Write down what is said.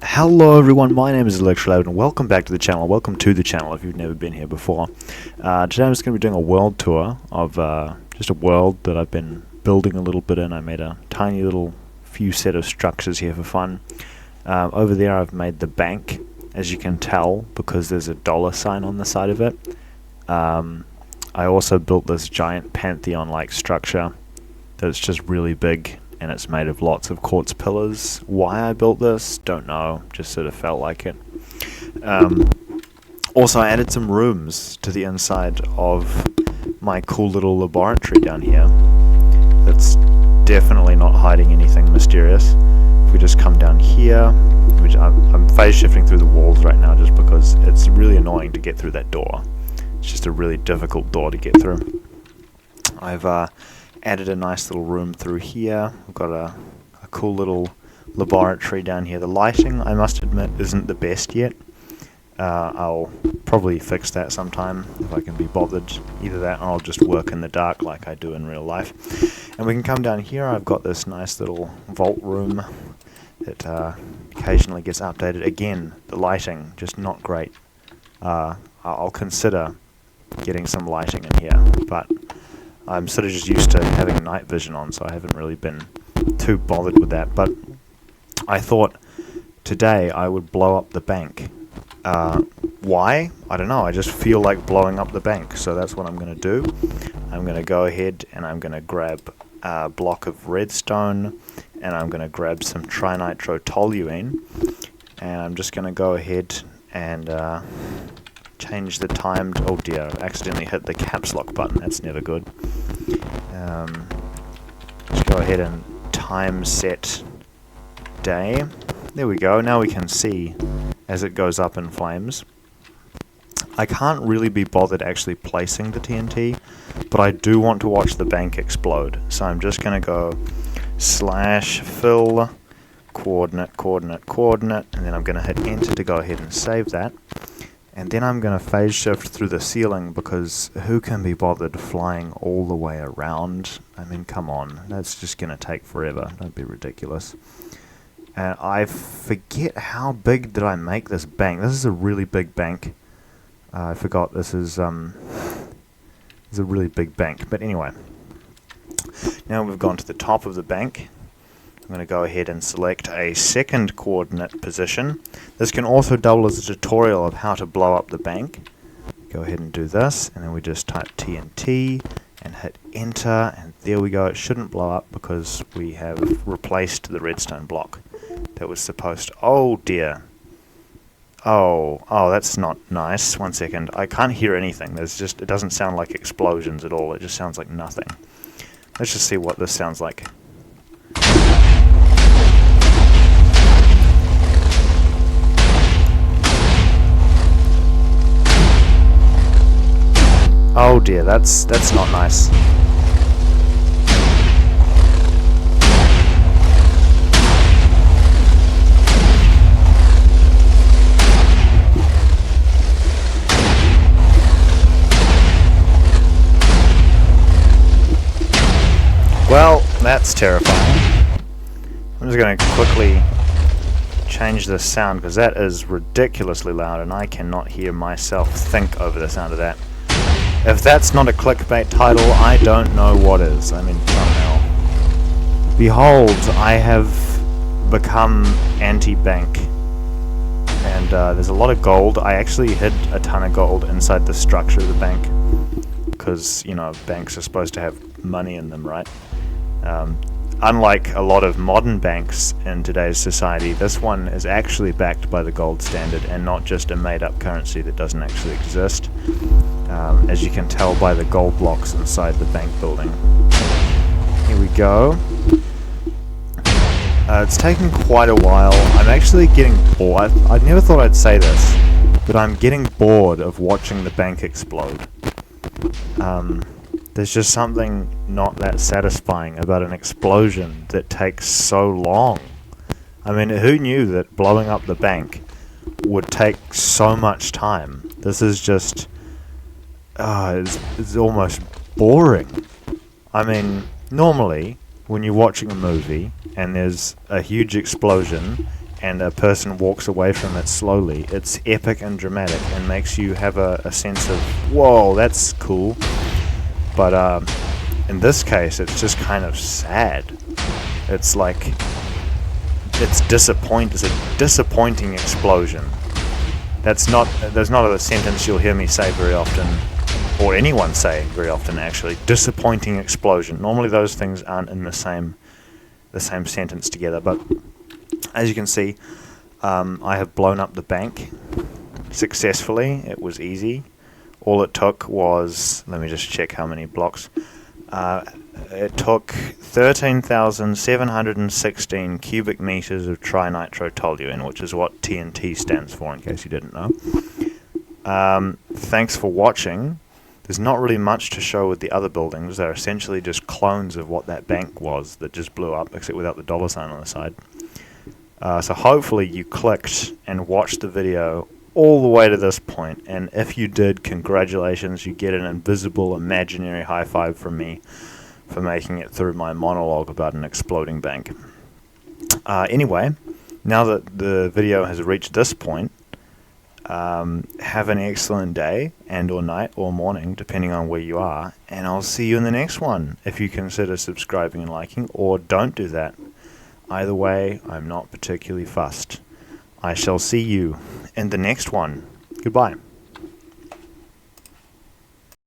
Hello everyone, my name is Olectralab and welcome back to the channel. Welcome to the channel if you've never been here before. Today I'm just going to be doing a world tour of just a world that I've been building a little bit in. I made a tiny little few set of structures here for fun. Over there I've made the bank, as you can tell, because there's a dollar sign on the side of it. I also built this giant pantheon-like structure that's just really big, and it's made of lots of quartz pillars. Why I built this, don't know, just sort of felt like it. Also, I added some rooms to the inside of my cool little laboratory down here. That's definitely not hiding anything mysterious. If we just come down here, which I'm phase shifting through the walls right now just because it's really annoying to get through that door. It's just a really difficult door to get through. I've added a nice little room through here. We've got a cool little laboratory down here. The lighting, I must admit, isn't the best yet. I'll probably fix that sometime if I can be bothered. Either that or I'll just work in the dark like I do in real life. And we can come down here. I've got this nice little vault room that occasionally gets updated. Again, the lighting, just not great. I'll consider getting some lighting in here, but I'm sort of just used to having night vision on, so I haven't really been too bothered with that. But I thought today I would blow up the bank. Why? I don't know. I just feel like blowing up the bank, so that's what I'm going to do. I'm going to go ahead and I'm going to grab a block of redstone, and I'm going to grab some trinitrotoluene, and I'm just going to go ahead and change the time to, oh dear, I accidentally hit the caps lock button, that's never good. Let's go ahead and time set day. There we go, now we can see as it goes up in flames. I can't really be bothered actually placing the TNT, but I do want to watch the bank explode, so I'm just going to go /fill coordinate, coordinate, coordinate, and then I'm going to hit enter to go ahead and save that. And then I'm going to phase shift through the ceiling, because who can be bothered flying all the way around? I mean, come on, that's just going to take forever. Don't be ridiculous. And I forget how big did I make this bank. This is a really big bank. I forgot this is a really big bank. But anyway, now we've gone to the top of the bank. I'm going to go ahead and select a second coordinate position. This can also double as a tutorial of how to blow up the bank. Go ahead and do this, and then we just type TNT and hit enter, and there we go. It shouldn't blow up because we have replaced the redstone block that was supposed to... Oh dear. Oh, that's not nice. One second. I can't hear anything. It doesn't sound like explosions at all. It just sounds like nothing. Let's just see what this sounds like. Oh dear, that's not nice. Well, that's terrifying. I'm just going to quickly change the sound, because that is ridiculously loud and I cannot hear myself think over the sound of that. If that's not a clickbait title, I don't know what is. I mean, thumbnail. Behold, I have become anti-bank. And there's a lot of gold. I actually hid a ton of gold inside the structure of the bank. Because, you know, banks are supposed to have money in them, right? Unlike a lot of modern banks in today's society, this one is actually backed by the gold standard and not just a made-up currency that doesn't actually exist. As you can tell by the gold blocks inside the bank building. Here we go. It's taken quite a while. I'm actually getting bored. I never thought I'd say this, but I'm getting bored of watching the bank explode. There's just something not that satisfying about an explosion that takes so long. I mean, who knew that blowing up the bank would take so much time? This is just... it's almost boring. I mean, normally, when you're watching a movie and there's a huge explosion and a person walks away from it slowly, it's epic and dramatic and makes you have a sense of, whoa, that's cool. But in this case, it's just kind of sad. It's like, it's a disappointing explosion. There's not a sentence you'll hear me say very often, or anyone say very often actually. Disappointing explosion. Normally those things aren't in the same sentence together, but as you can see, I have blown up the bank successfully. It was easy. All it took was, let me just check how many blocks. It took 13,716 cubic meters of trinitrotoluene, which is what TNT stands for, in case you didn't know. Thanks for watching. There's not really much to show with the other buildings. They're essentially just clones of what that bank was that just blew up, except without the dollar sign on the side. So hopefully you clicked and watched the video all the way to this point, and if you did, congratulations, you get an invisible, imaginary high five from me for making it through my monologue about an exploding bank. Anyway, now that the video has reached this point, have an excellent day, and or night or morning, depending on where you are, and I'll see you in the next one if you consider subscribing and liking, or don't do that. Either way, I'm not particularly fussed. I shall see you in the next one. Goodbye.